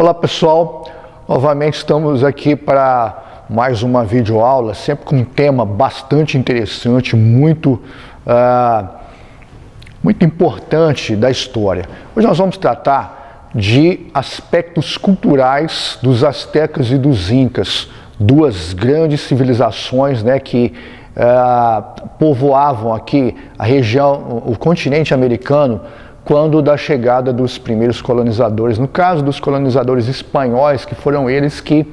Olá pessoal, novamente estamos aqui para mais uma videoaula, sempre com um tema bastante interessante, muito importante da história. Hoje nós vamos tratar de aspectos culturais dos astecas e dos incas, duas grandes civilizações, né, que povoavam aqui a região, o continente americano, quando da chegada dos primeiros colonizadores. No caso dos colonizadores espanhóis, que foram eles que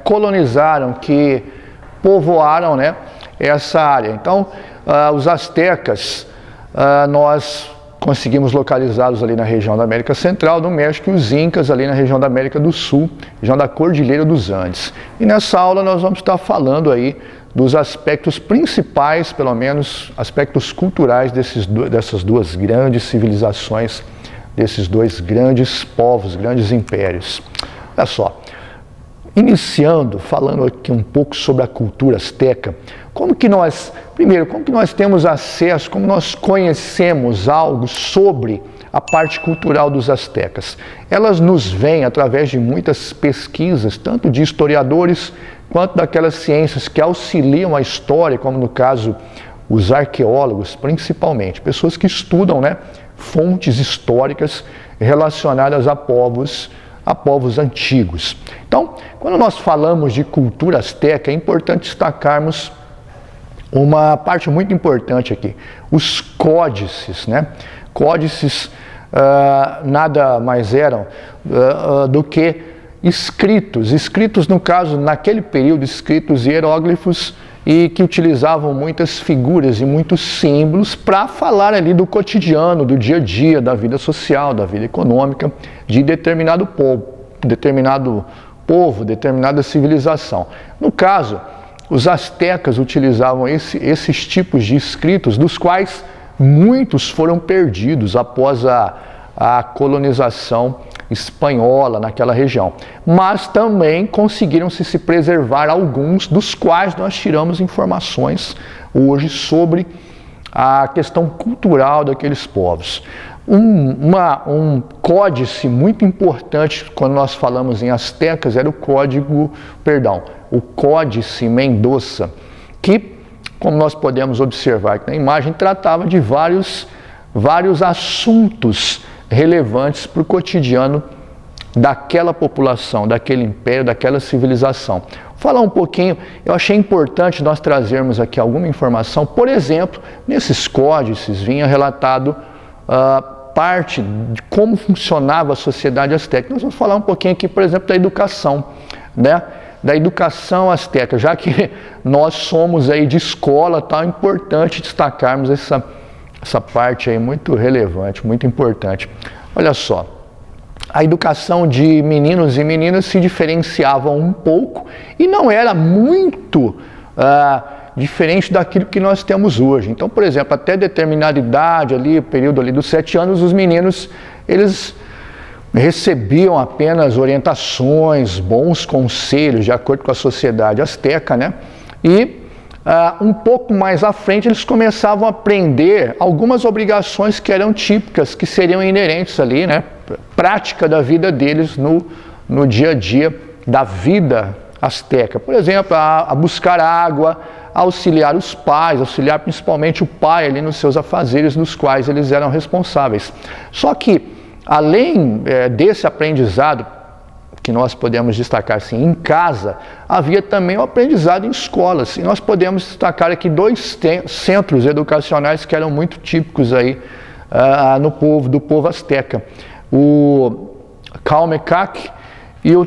colonizaram, que povoaram, né, essa área. Então, os astecas, nós conseguimos localizá-los ali na região da América Central, do México, e os incas ali na região da América do Sul, região da Cordilheira dos Andes. E nessa aula nós vamos estar falando aí dos aspectos principais, pelo menos aspectos culturais dessas duas grandes civilizações, desses dois grandes povos, grandes impérios. Olha só, iniciando, falando aqui um pouco sobre a cultura asteca, como que nós temos acesso, como nós conhecemos algo sobre a parte cultural dos astecas? Elas nos vêm através de muitas pesquisas, tanto de historiadores, quanto daquelas ciências que auxiliam a história, como no caso os arqueólogos, principalmente, pessoas que estudam, né, fontes históricas relacionadas a povos antigos. Então, quando nós falamos de cultura asteca, é importante destacarmos uma parte muito importante aqui, os códices, né? Códices nada mais eram do que escritos no caso, naquele período, escritos hieróglifos, e que utilizavam muitas figuras e muitos símbolos para falar ali do cotidiano, do dia a dia, da vida social, da vida econômica de determinado povo, determinada civilização. No caso, os astecas utilizavam esses tipos de escritos, dos quais muitos foram perdidos após a colonização espanhola naquela região, mas também conseguiram se preservar alguns, dos quais nós tiramos informações hoje sobre a questão cultural daqueles povos. Um códice muito importante quando nós falamos em astecas era o Códice Mendoza, que, como nós podemos observar aqui na imagem, tratava de vários assuntos relevantes para o cotidiano daquela população, daquele império, daquela civilização. Vou falar um pouquinho, eu achei importante nós trazermos aqui alguma informação. Por exemplo, nesses códices vinha relatado parte de como funcionava a sociedade asteca. Nós vamos falar um pouquinho aqui, por exemplo, da educação, né? Da educação asteca, já que nós somos aí de escola, tá, é importante destacarmos essa parte aí muito relevante, muito importante. Olha só, a educação de meninos e meninas se diferenciava um pouco e não era muito diferente daquilo que nós temos hoje. Então, por exemplo, até determinada idade, ali, período ali dos 7 anos, os meninos, eles recebiam apenas orientações, bons conselhos, de acordo com a sociedade asteca, né? E um pouco mais à frente eles começavam a aprender algumas obrigações que eram típicas, que seriam inerentes ali, né? Prática da vida deles no dia a dia da vida asteca. Por exemplo, a buscar água, a auxiliar os pais, auxiliar principalmente o pai ali nos seus afazeres dos quais eles eram responsáveis. Só que, além desse aprendizado, que nós podemos destacar assim, em casa, havia também o aprendizado em escolas. E nós podemos destacar aqui 2 centros educacionais que eram muito típicos aí do povo asteca. O Calmecac e o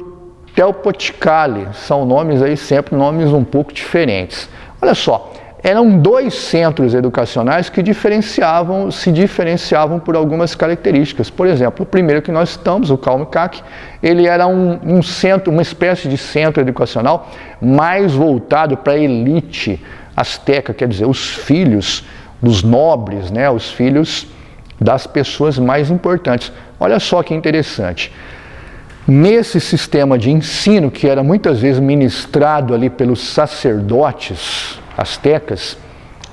Teopoticali, são nomes aí sempre nomes um pouco diferentes. Olha só, eram 2 centros educacionais que se diferenciavam por algumas características. Por exemplo, o primeiro que nós estamos, o Calmecac, ele era um centro, uma espécie de centro educacional mais voltado para a elite asteca, quer dizer, os filhos dos nobres, né, os filhos das pessoas mais importantes. Olha só que interessante. Nesse sistema de ensino, que era muitas vezes ministrado ali pelos sacerdotes astecas,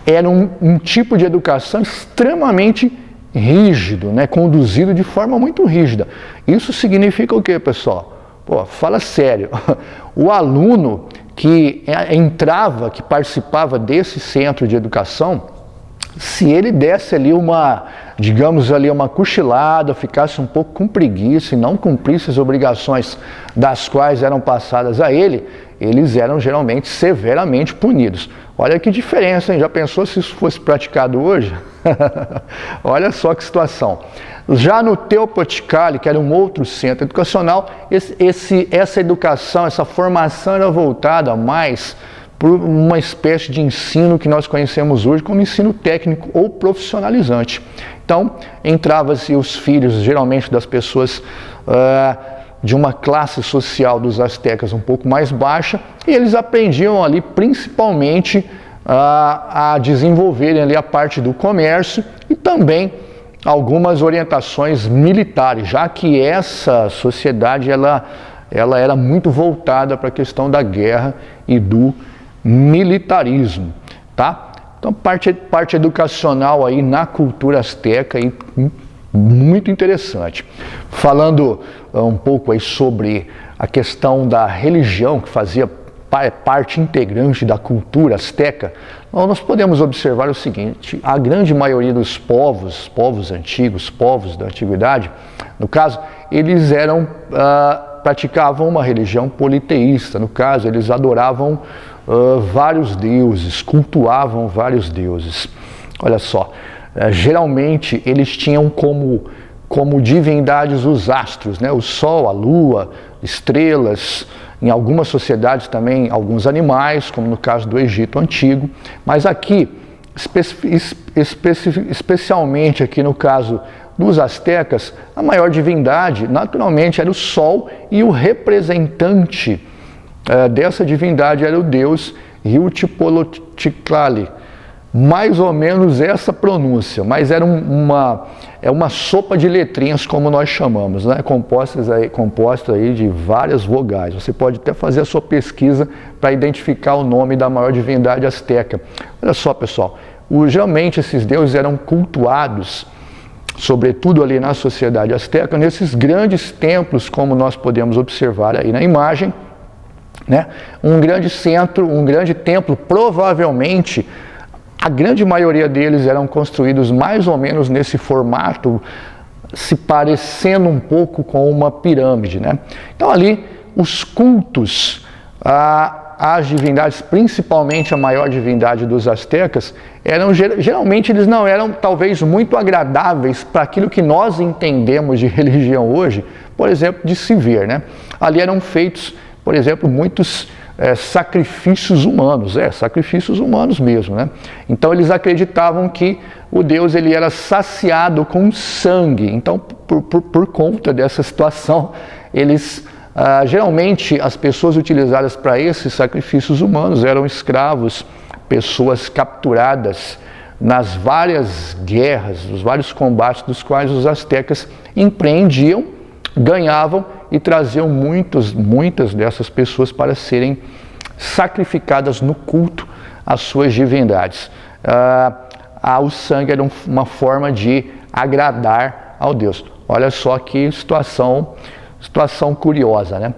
era um tipo de educação extremamente rígido, né? Conduzido de forma muito rígida. Isso significa o quê, pessoal? Pô, fala sério. O aluno que entrava, que participava desse centro de educação, se ele desse ali digamos ali, uma cochilada, ficasse um pouco com preguiça e não cumprisse as obrigações das quais eram passadas a ele, eles eram geralmente severamente punidos. Olha que diferença, hein? Já pensou se isso fosse praticado hoje? Olha só que situação. Já no Teopoticali, que era um outro centro educacional, essa educação, essa formação era voltada mais por uma espécie de ensino que nós conhecemos hoje como ensino técnico ou profissionalizante. Então, entravam-se os filhos, geralmente das pessoas de uma classe social dos astecas um pouco mais baixa, e eles aprendiam ali principalmente a desenvolverem ali a parte do comércio e também algumas orientações militares, já que essa sociedade ela era muito voltada para a questão da guerra e do militarismo, tá? Então, parte educacional aí na cultura asteca aí, muito interessante. Falando um pouco aí sobre a questão da religião, que fazia parte integrante da cultura asteca, nós podemos observar o seguinte: a grande maioria dos povos antigos, povos da antiguidade, no caso, eles praticavam uma religião politeísta. No caso, eles adoravam vários deuses, cultuavam vários deuses. Olha só, geralmente eles tinham como divindades os astros, né? O sol, a lua, estrelas, em algumas sociedades também alguns animais, como no caso do Egito Antigo, mas aqui, especialmente aqui no caso dos astecas, a maior divindade naturalmente era o sol, e o representante dessa divindade era o deus Huitzilopochtli. Mais ou menos essa pronúncia, mas era uma sopa de letrinhas, como nós chamamos, né? Composta aí de várias vogais. Você pode até fazer a sua pesquisa para identificar o nome da maior divindade asteca. Olha só, pessoal, geralmente esses deuses eram cultuados, sobretudo ali na sociedade asteca, nesses grandes templos, como nós podemos observar aí na imagem, né? Um grande centro, um grande templo, provavelmente a grande maioria deles eram construídos mais ou menos nesse formato, se parecendo um pouco com uma pirâmide, né? Então ali os cultos às divindades, principalmente a maior divindade dos astecas, geralmente eles não eram talvez muito agradáveis para aquilo que nós entendemos de religião hoje, por exemplo, de se ver, né? Ali eram feitos, por exemplo, muitos sacrifícios humanos mesmo, né? Então eles acreditavam que o Deus ele era saciado com sangue. Então, por conta dessa situação, geralmente as pessoas utilizadas para esses sacrifícios humanos eram escravos, pessoas capturadas nas várias guerras, nos vários combates dos quais os astecas empreendiam, ganhavam e traziam muitas dessas pessoas para serem sacrificadas no culto às suas divindades. O sangue era uma forma de agradar ao Deus. Olha só que situação curiosa, né?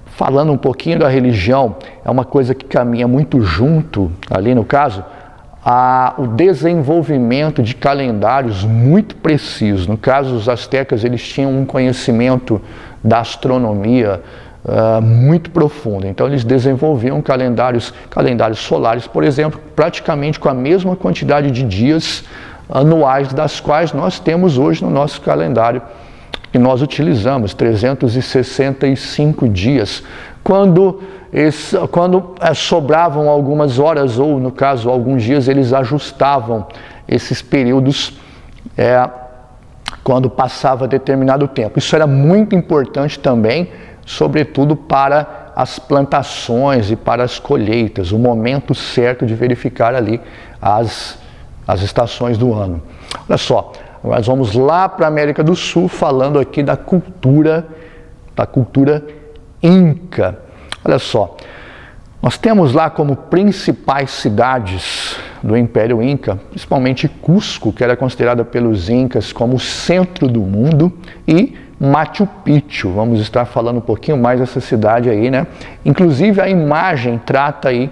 Falando um pouquinho da religião, é uma coisa que caminha muito junto, ali no caso, o desenvolvimento de calendários muito precisos. No caso, os astecas eles tinham um conhecimento da astronomia muito profundo. Então eles desenvolviam calendários solares, por exemplo, praticamente com a mesma quantidade de dias anuais das quais nós temos hoje no nosso calendário que nós utilizamos, 365 dias. Quando sobravam algumas horas, ou no caso alguns dias, eles ajustavam esses períodos quando passava determinado tempo. Isso era muito importante também, sobretudo para as plantações e para as colheitas, o momento certo de verificar ali as estações do ano. Olha só, nós vamos lá para a América do Sul, falando aqui da cultura Inca. Olha só, Nós temos lá como principais cidades do Império Inca, principalmente Cusco, que era considerada pelos Incas como o centro do mundo, e Machu Picchu. Vamos estar falando um pouquinho mais dessa cidade aí, né? Inclusive a imagem trata aí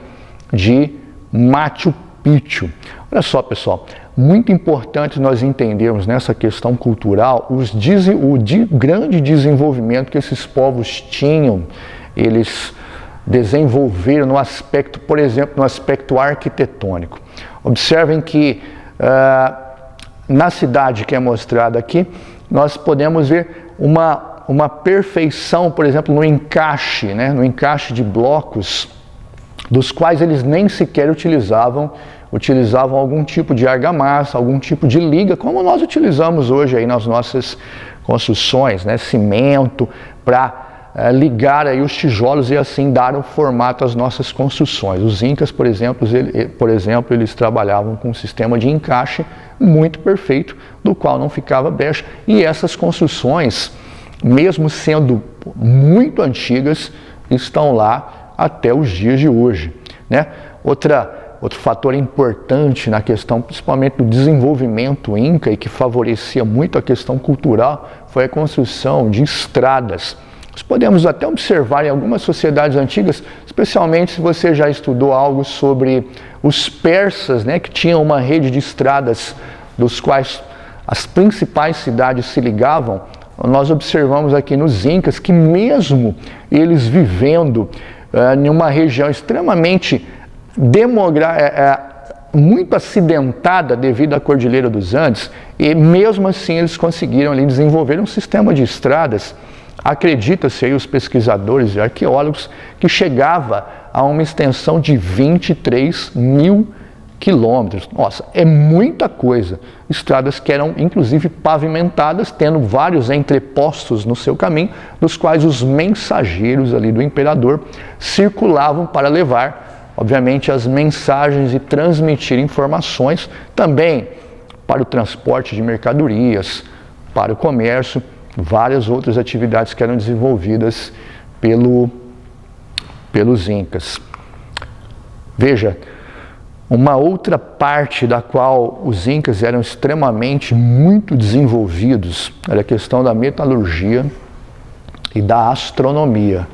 de Machu Picchu. Olha só, pessoal, muito importante nós entendermos nessa questão cultural o grande desenvolvimento que esses povos tinham. Eles desenvolveram no aspecto, por exemplo, no aspecto arquitetônico. Observem que na cidade que é mostrada aqui, nós podemos ver uma perfeição, por exemplo, no encaixe, né? No encaixe de blocos, dos quais eles nem sequer utilizavam algum tipo de argamassa, algum tipo de liga, como nós utilizamos hoje aí nas nossas construções, né? Cimento, para ligar aí os tijolos e assim dar o formato às nossas construções. Os Incas, por exemplo, eles trabalhavam com um sistema de encaixe muito perfeito, do qual não ficava brecha, e essas construções, mesmo sendo muito antigas, estão lá até os dias de hoje, né? Outro fator importante na questão, principalmente do desenvolvimento inca, e que favorecia muito a questão cultural, foi a construção de estradas. Nós podemos até observar em algumas sociedades antigas, especialmente se você já estudou algo sobre os persas, né, que tinham uma rede de estradas dos quais as principais cidades se ligavam. Nós observamos aqui nos Incas que mesmo eles vivendo em uma região extremamente muito acidentada devido à Cordilheira dos Andes, e mesmo assim eles conseguiram ali desenvolver um sistema de estradas, acredita-se aí os pesquisadores e arqueólogos, que chegava a uma extensão de 23 mil quilômetros. Nossa, é muita coisa. Estradas que eram inclusive pavimentadas, tendo vários entrepostos no seu caminho, dos quais os mensageiros ali do imperador circulavam para levar, obviamente, as mensagens e transmitir informações, também para o transporte de mercadorias, para o comércio, várias outras atividades que eram desenvolvidas pelos Incas. Veja, uma outra parte da qual os Incas eram extremamente muito desenvolvidos era a questão da metalurgia e da astronomia.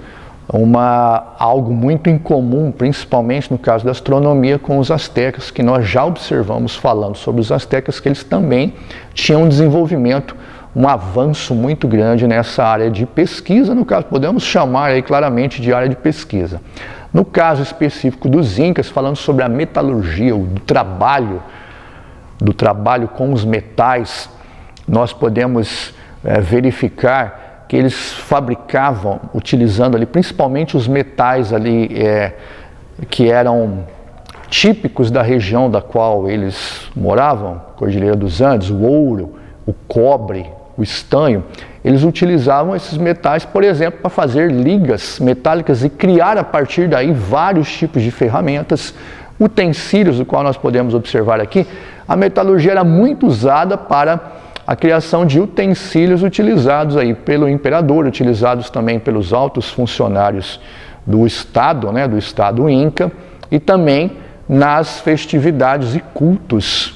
Algo muito incomum, principalmente no caso da astronomia, com os astecas, que nós já observamos falando sobre os astecas, que eles também tinham um desenvolvimento, um avanço muito grande nessa área de pesquisa. No caso, podemos chamar aí claramente de área de pesquisa. No caso específico dos Incas, falando sobre a metalurgia, do trabalho com os metais, nós podemos verificar que eles fabricavam, utilizando ali principalmente os metais ali que eram típicos da região da qual eles moravam, Cordilheira dos Andes, o ouro, o cobre, o estanho. Eles utilizavam esses metais, por exemplo, para fazer ligas metálicas e criar a partir daí vários tipos de ferramentas, utensílios, o qual nós podemos observar aqui. A metalurgia era muito usada para a criação de utensílios utilizados aí pelo imperador, utilizados também pelos altos funcionários do Estado, né, do Estado Inca, e também nas festividades e cultos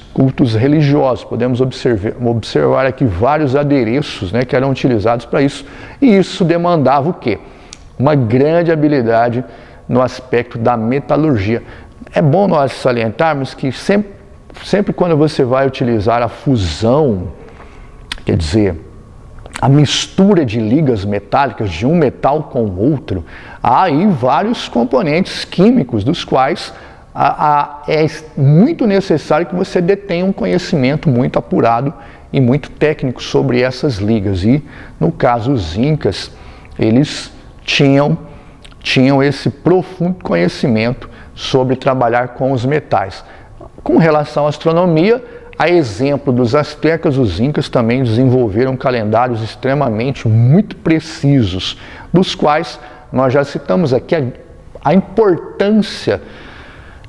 religiosos. Podemos observar aqui vários adereços, né, que eram utilizados para isso, e isso demandava o quê? Uma grande habilidade no aspecto da metalurgia. É bom nós salientarmos que sempre quando você vai utilizar a fusão, quer dizer, a mistura de ligas metálicas de um metal com o outro, há aí vários componentes químicos dos quais é muito necessário que você detenha um conhecimento muito apurado e muito técnico sobre essas ligas. E, no caso, os Incas, eles tinham esse profundo conhecimento sobre trabalhar com os metais. Com relação à astronomia, a exemplo dos astecas, os Incas também desenvolveram calendários extremamente muito precisos, dos quais nós já citamos aqui a importância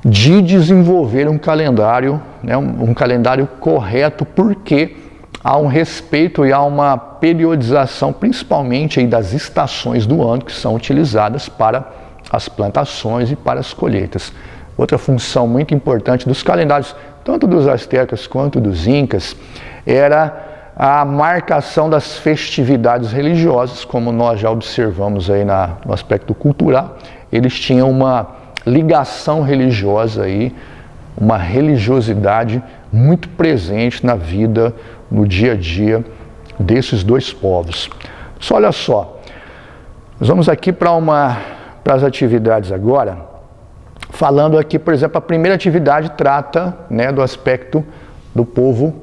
de desenvolver um calendário, né, um calendário correto, porque há um respeito e há uma periodização, principalmente aí das estações do ano, que são utilizadas para as plantações e para as colheitas. Outra função muito importante dos calendários, tanto dos astecas quanto dos incas, era a marcação das festividades religiosas, como nós já observamos aí no aspecto cultural. Eles tinham uma ligação religiosa aí, uma religiosidade muito presente na vida, no dia a dia desses dois povos. Só olha só, nós vamos aqui para as atividades agora, falando aqui, por exemplo, a primeira atividade trata, né, do aspecto do povo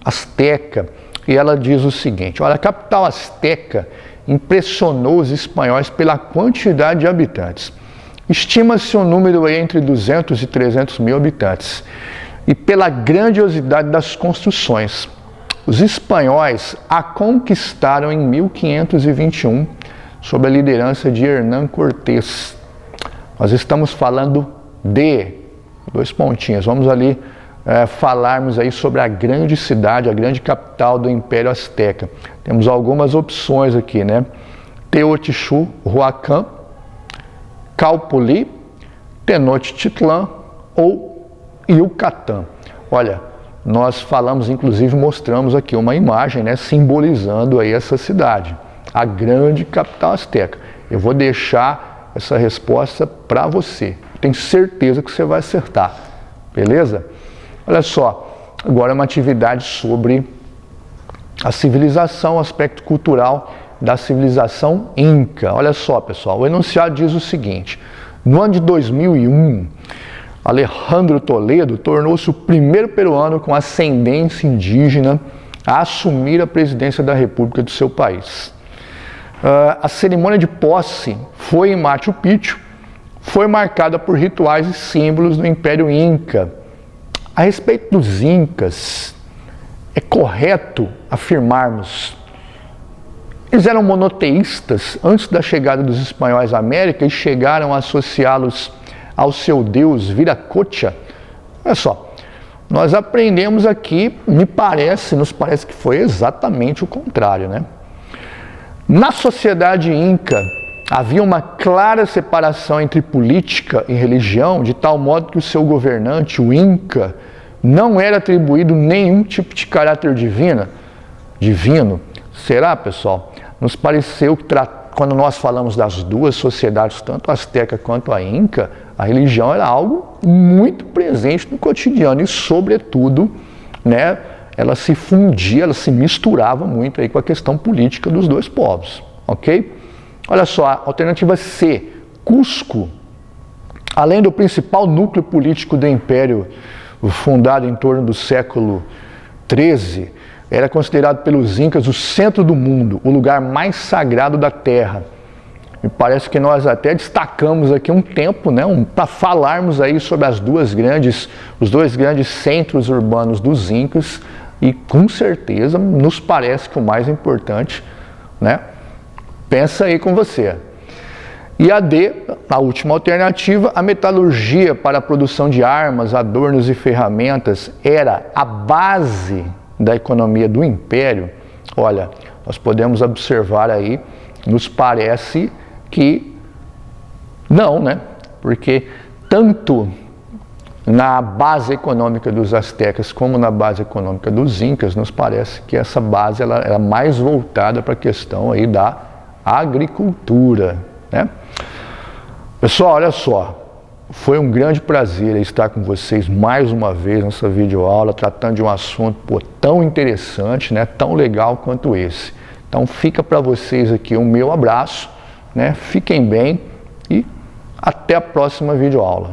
asteca, e ela diz o seguinte: olha, a capital asteca impressionou os espanhóis pela quantidade de habitantes. Estima-se um número aí entre 200 e 300 mil habitantes, e pela grandiosidade das construções. Os espanhóis a conquistaram em 1521, sob a liderança de Hernán Cortés. Nós estamos falando de, dois pontinhos, vamos ali falarmos aí sobre a grande cidade, a grande capital do Império Azteca. Temos algumas opções aqui, né? Teotihuacan, Calpulli, Tenochtitlan ou Yucatán. Olha, nós falamos, inclusive mostramos aqui uma imagem, né, simbolizando aí essa cidade, a grande capital azteca. Eu vou deixar essa resposta para você. Tenho certeza que você vai acertar, beleza? Olha só, agora é uma atividade sobre a civilização, o aspecto cultural da civilização Inca. Olha só, pessoal, o enunciado diz o seguinte: no ano de 2001, Alejandro Toledo tornou-se o primeiro peruano com ascendência indígena a assumir a presidência da República do seu país. A cerimônia de posse foi em Machu Picchu, foi marcada por rituais e símbolos do Império Inca. A respeito dos Incas, é correto afirmarmos: eles eram monoteístas antes da chegada dos espanhóis à América e chegaram a associá-los ao seu deus Viracocha. Olha só, nós aprendemos aqui, nos parece que foi exatamente o contrário, né? Na sociedade Inca, havia uma clara separação entre política e religião, de tal modo que o seu governante, o Inca, não era atribuído nenhum tipo de caráter divino. Será, pessoal? Nos pareceu que quando nós falamos das duas sociedades, tanto a Azteca quanto a Inca, a religião era algo muito presente no cotidiano e, sobretudo, né, ela se fundia, ela se misturava muito aí com a questão política dos dois povos, ok? Olha só, a alternativa C, Cusco, além do principal núcleo político do Império, fundado em torno do século XIII, era considerado pelos Incas o centro do mundo, o lugar mais sagrado da Terra. Me parece que nós até destacamos aqui um tempo, né, para falarmos aí sobre os dois grandes centros urbanos dos Incas, e com certeza nos parece que o mais importante, né? Pensa aí com você. E a D, a última alternativa, a metalurgia para a produção de armas, adornos e ferramentas era a base da economia do Império. Olha, nós podemos observar aí, nos parece que não, né? Porque tanto na base econômica dos astecas como na base econômica dos incas, nos parece que essa base ela era mais voltada para a questão aí da agricultura, né? Pessoal, olha só, foi um grande prazer estar com vocês mais uma vez nessa videoaula, tratando de um assunto tão interessante, né, tão legal quanto esse. Então fica para vocês aqui o meu abraço, né, fiquem bem e até a próxima videoaula.